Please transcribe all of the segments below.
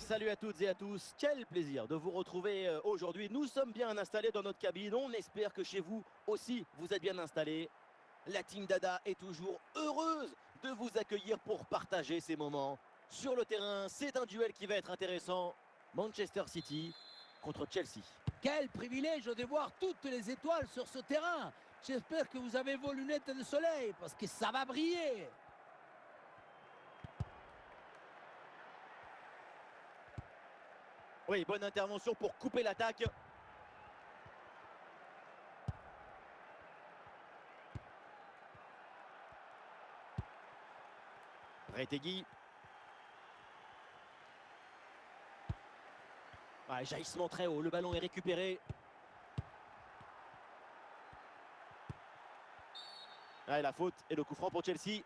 Salut à toutes et à tous, quel plaisir de vous retrouver aujourd'hui. Nous sommes bien installés dans notre cabine, on espère que chez vous aussi vous êtes bien installés. La team Dada est toujours heureuse de vous accueillir pour partager ces moments. Sur le terrain, c'est un duel qui va être intéressant. Manchester City contre Chelsea. Quel privilège de voir toutes les étoiles sur ce terrain. J'espère que vous avez vos lunettes de soleil parce que ça va briller. Oui, bonne intervention pour couper l'attaque. Retegui. Ouais, jaillissement très haut, le ballon est récupéré. Ouais, la faute et le coup franc pour Chelsea.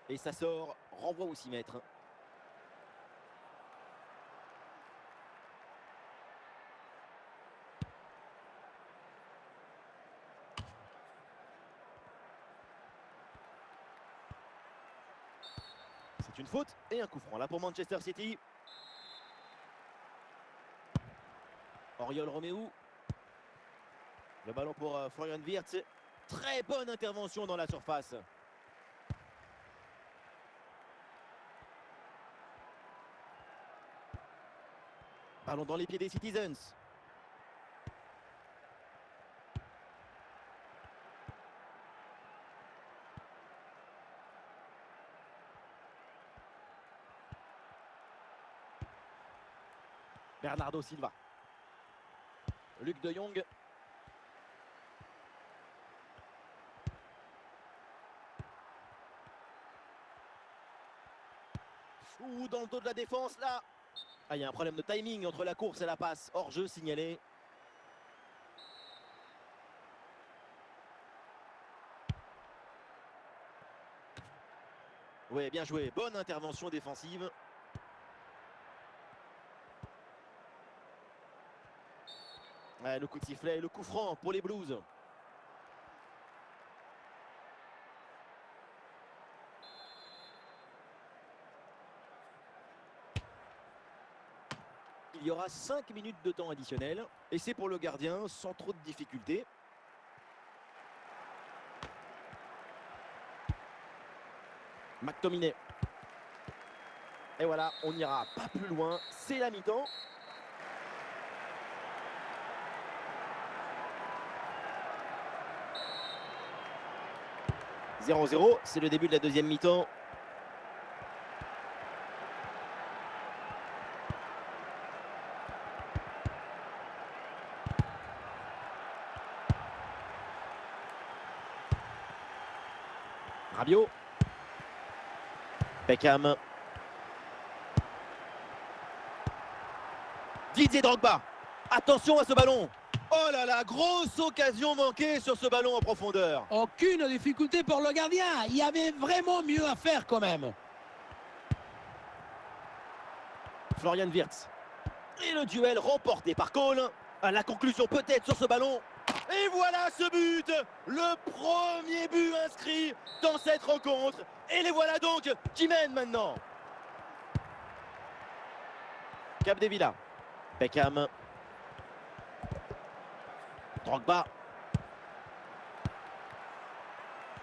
Et ça sort, renvoi au 6 mètres. C'est une faute et un coup franc là pour Manchester City. Oriol Romeu. Le ballon pour Florian Wirtz. Très bonne intervention dans la surface. Ballon dans les pieds des Citizens. Bernardo Silva. Luc de Jong. Ouh, dans le dos de la défense là. Ah, il y a un problème de timing entre la course et la passe. Hors jeu signalé. Oui, bien joué. Bonne intervention défensive. Ouais, le coup de sifflet, le coup franc pour les Blues. Il y aura 5 minutes de temps additionnel. Et c'est pour le gardien sans trop de difficultés. McTominay. Et voilà, on n'ira pas plus loin. C'est la mi-temps. « 0-0, c'est le début de la deuxième mi-temps. Rabiot. Beckham. Didier Drogba. Attention à ce ballon. Oh là là, grosse occasion manquée sur ce ballon en profondeur. Aucune difficulté pour le gardien. Il y avait vraiment mieux à faire quand même. Florian Wirtz. Et le duel remporté par Cole. La conclusion peut-être sur ce ballon. Et voilà ce but. Le premier but inscrit dans cette rencontre. Et les voilà donc qui mènent maintenant. Capdevila. Beckham. Drogba.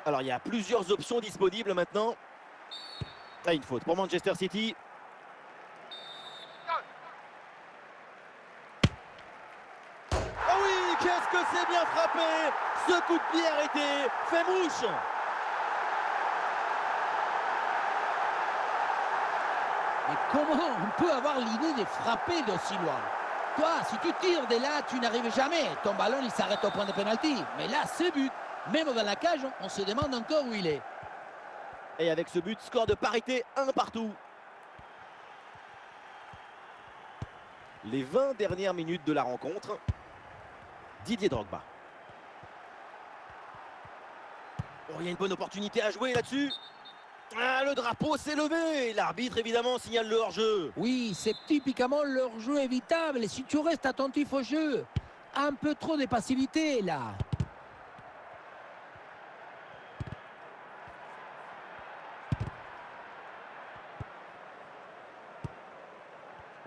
Alors il y a plusieurs options disponibles maintenant. Ah, une faute pour Manchester City. Oh oui, qu'est-ce que c'est bien frappé. Ce coup de pied arrêté fait mouche. Mais comment on peut avoir l'idée de frapper d'aussi loin? Toi, si tu tires de là, tu n'arrives jamais. Ton ballon, il s'arrête au point de pénalty. Mais là, c'est but. Même dans la cage, on se demande encore où il est. Et avec ce but, score de parité, 1 partout. Les 20 dernières minutes de la rencontre. Didier Drogba. Oh, il y a une bonne opportunité à jouer là-dessus. Ah, le drapeau s'est levé. L'arbitre, évidemment, signale le hors-jeu. Oui, c'est typiquement leur jeu évitable. Et si tu restes attentif au jeu, un peu trop de passivité là.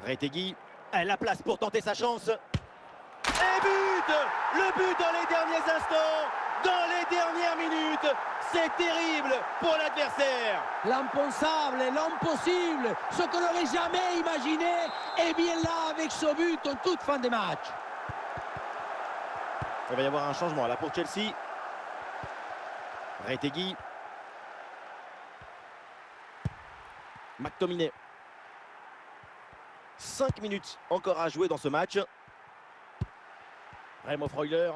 Retegui, la place pour tenter sa chance. Et but! Le but dans les derniers instants, dans les dernières minutes. C'est terrible pour l'adversaire. L'impensable, l'impossible, ce qu'on n'aurait jamais imaginé, est bien là avec ce but en toute fin de match. Il va y avoir un changement là pour Chelsea. Retegui. McTominay. 5 minutes encore à jouer dans ce match. Remo Freuler.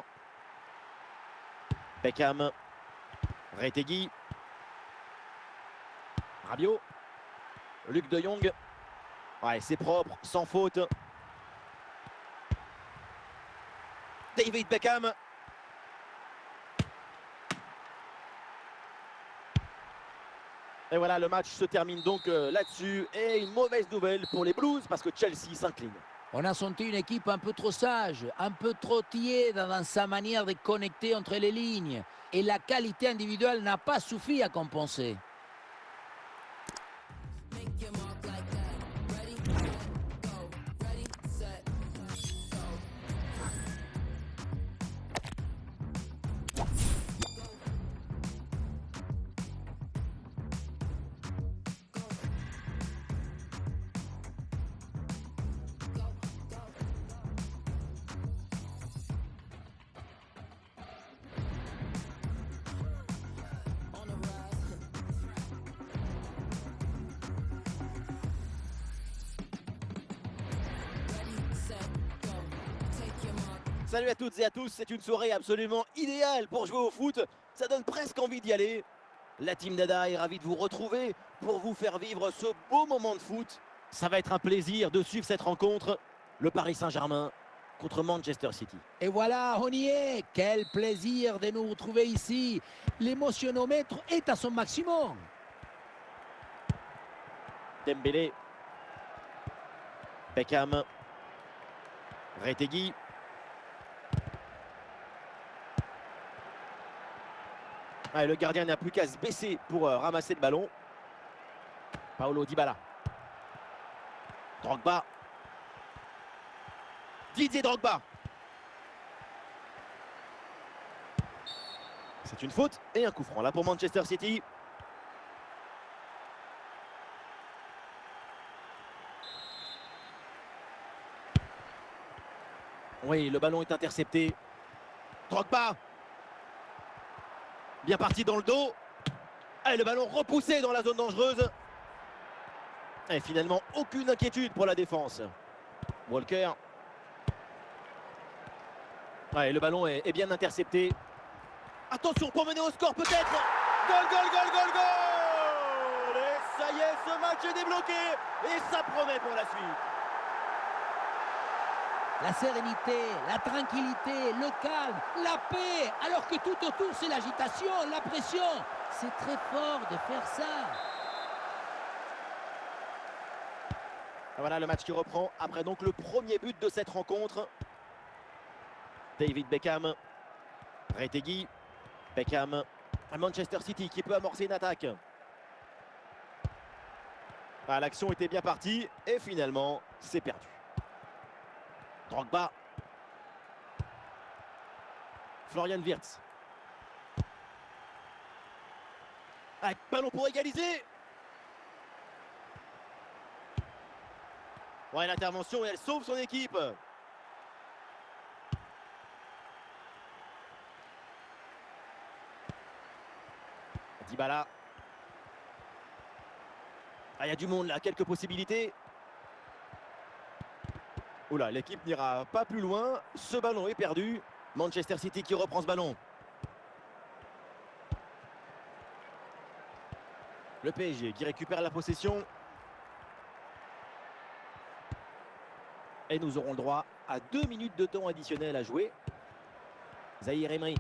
Beckham. Retegui. Rabiot. Luc de Jong. Ouais, c'est propre, sans faute. David Beckham. Et voilà, le match se termine donc là-dessus. Et une mauvaise nouvelle pour les Blues parce que Chelsea s'incline. On a senti une équipe un peu trop sage, un peu trop tiède dans sa manière de connecter entre les lignes. Et la qualité individuelle n'a pas suffi à compenser. Salut à toutes et à tous, c'est une soirée absolument idéale pour jouer au foot. Ça donne presque envie d'y aller. La team Dada est ravie de vous retrouver pour vous faire vivre ce beau moment de foot. Ça va être un plaisir de suivre cette rencontre. Le Paris Saint-Germain contre Manchester City. Et voilà, on y est. Quel plaisir de nous retrouver ici. L'émotionnomètre est à son maximum. Dembélé. Beckham. Retegui. Ah, le gardien n'a plus qu'à se baisser pour ramasser le ballon. Paulo Dybala. Drogba. Didier Drogba. C'est une faute et un coup franc là pour Manchester City. Oui, le ballon est intercepté. Drogba. Bien parti dans le dos. Et le ballon repoussé dans la zone dangereuse. Et finalement, aucune inquiétude pour la défense. Walker. Ouais, le ballon est bien intercepté. Attention pour mener au score peut-être. Goal, goal, goal, goal, goal. Et ça y est, ce match est débloqué. Et ça promet pour la suite. La sérénité, la tranquillité, le calme, la paix, alors que tout autour c'est l'agitation, la pression. C'est très fort de faire ça. Voilà le match qui reprend après donc le premier but de cette rencontre. David Beckham. Retegui. Beckham. Manchester City qui peut amorcer une attaque. Ah, l'action était bien partie et finalement c'est perdu. Drogba. Florian Wirtz. Ah, ballon pour égaliser. Ouais, l'intervention et elle sauve son équipe. Dybala. Ah, il y a du monde là, quelques possibilités. Oula, l'équipe n'ira pas plus loin. Ce ballon est perdu. Manchester City qui reprend ce ballon. Le PSG qui récupère la possession. Et nous aurons le droit à 2 minutes de temps additionnel à jouer. Zahir Emery.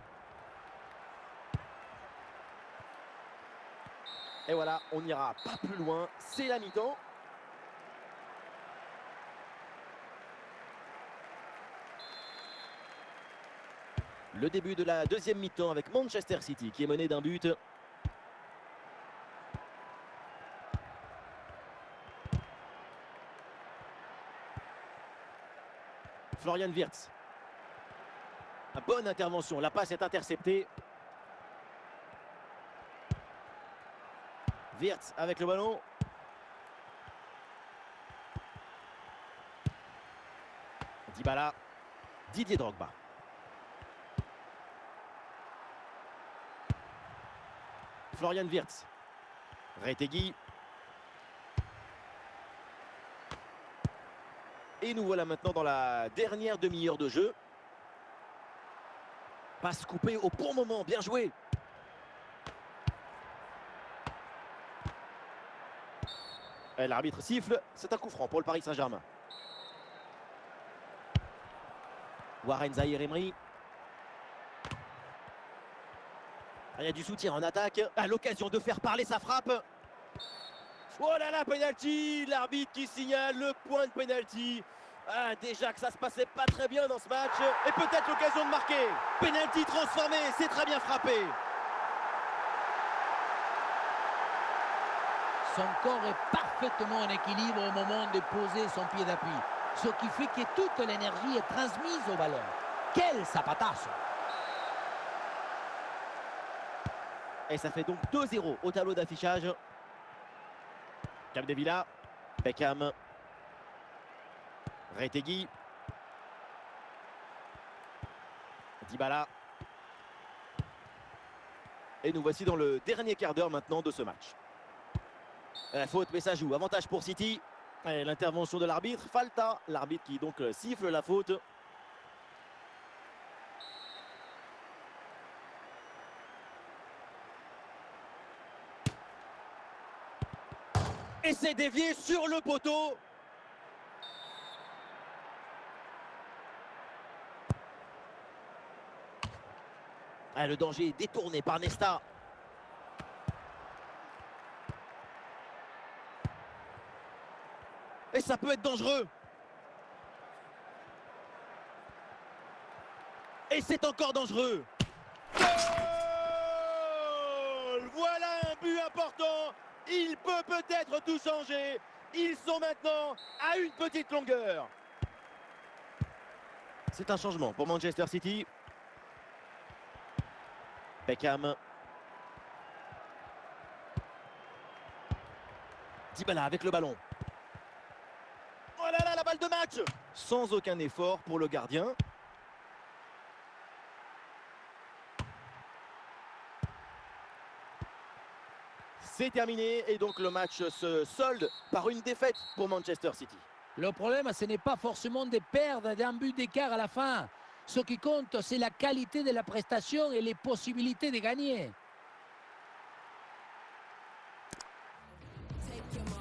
Et voilà, on n'ira pas plus loin. C'est la mi-temps. Le début de la deuxième mi-temps avec Manchester City qui est mené d'un but. Florian Wirtz. Bonne intervention, la passe est interceptée. Wirtz avec le ballon. Dybala. Didier Drogba. Florian Wirtz. Retegui. Et nous voilà maintenant dans la dernière demi-heure de jeu. Passe coupée au bon moment, bien joué. L'arbitre siffle, c'est un coup franc pour le Paris Saint-Germain. Warren Zaïre-Emery. Il y a du soutien en attaque. À l'occasion de faire parler sa frappe. Oh là là, penalty. L'arbitre qui signale le point de penalty. Ah, déjà que ça se passait pas très bien dans ce match. Et peut-être l'occasion de marquer. Penalty transformé, c'est très bien frappé. Son corps est parfaitement en équilibre au moment de poser son pied d'appui. Ce qui fait que toute l'énergie est transmise au ballon. Quel sapatasso! Et ça fait donc 2-0 au tableau d'affichage. Capdevila. Beckham. Retegui. Dybala. Et nous voici dans le dernier quart d'heure maintenant de ce match. La faute, mais ça joue. Avantage pour City. L'intervention de l'arbitre. Falta. L'arbitre qui donc siffle la faute. Et c'est dévié sur le poteau. Le danger est détourné par Nesta. Et ça peut être dangereux. Et c'est encore dangereux. Goal! Voilà un but important. Il peut peut-être tout changer. Ils sont maintenant à une petite longueur. C'est un changement pour Manchester City. Beckham. Dybala avec le ballon. Oh là là, la balle de match! Sans aucun effort pour le gardien. C'est terminé et donc le match se solde par une défaite pour Manchester City. Le problème, ce n'est pas forcément de perdre d'un but d'écart à la fin. Ce qui compte, c'est la qualité de la prestation et les possibilités de gagner. Take your